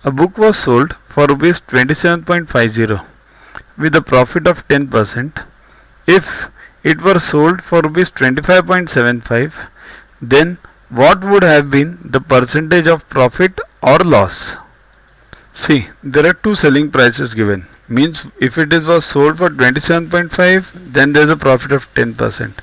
A book was sold for rupees 27.50 with a profit of 10%. If it were sold for rupees 25.75, then what would have been the percentage of profit or loss? See, there are two selling prices given. Means if it was sold for 27.5, then there is a profit of 10%.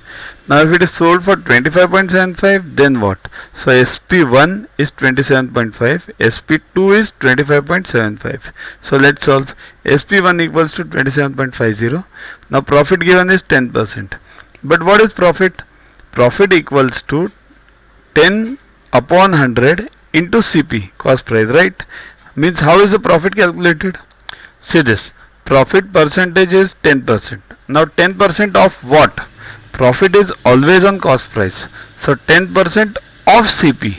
Now if it is sold for 25.75, then what? So SP1 is 27.5, SP2 is 25.75. So let's solve. SP1 equals to 27.50. Now profit given is 10%. But what is profit? Profit equals to 10 upon 100 into CP, cost price, right? Means how is the profit calculated? See this, profit percentage is 10%. Now 10% of what? Profit is always on cost price. So 10% of CP.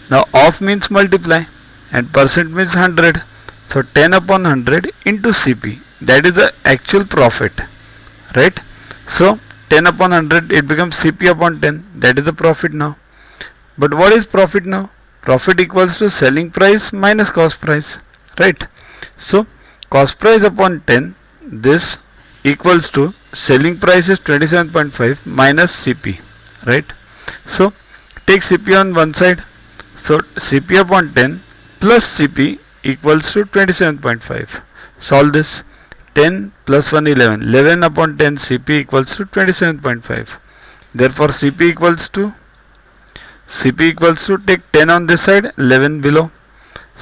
Now of means multiply and percent means 100. So 10 upon 100 into CP. That is the actual profit. Right? So 10 upon 100 it becomes CP upon 10. That is the profit now. But what is profit now? Profit equals to selling price minus cost price. Right? So cost price upon 10, this equals to selling price is 27.5 minus CP, right? So take CP on one side. So CP upon 10 plus CP equals to 27.5. Solve this. 10 plus 1 11. 11 upon 10 CP equals to 27.5. Therefore CP equals to take 10 on this side, 11 below.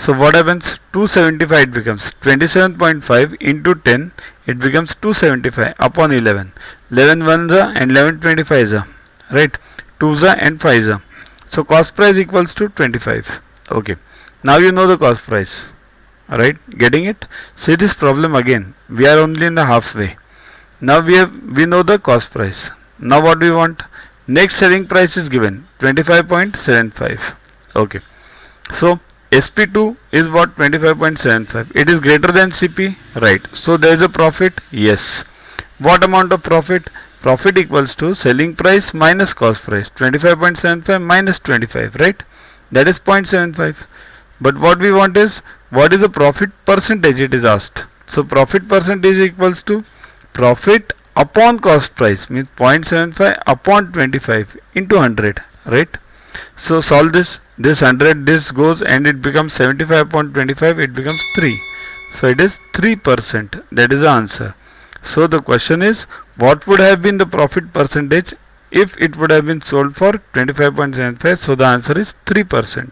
So what happens? 275 it becomes 27.5 into 10, it becomes 275 upon 11. 11 1s and 11 25s, right? 2s and 5s. So cost price equals to 25. Okay. Now you know the cost price. Alright, getting it? See this problem again. We are only in the halfway. Now we know the cost price. Now what do we want? Next selling price is given 25.75. Okay. So SP2 is what? 25.75. It is greater than CP, right? So there is a profit. Yes. What amount of profit? Profit equals to selling price minus cost price. 25.75 minus 25, right? That is 0.75. But what we want is, what is the profit percentage? It is asked. So profit percentage equals to profit upon cost price, means 0.75 upon 25 into 100, right? So solve this. This 100, this goes and it becomes 75 upon 25, it becomes 3. So it is 3%. That is the answer. So the question is, what would have been the profit percentage if it would have been sold for 25.75? So the answer is 3%.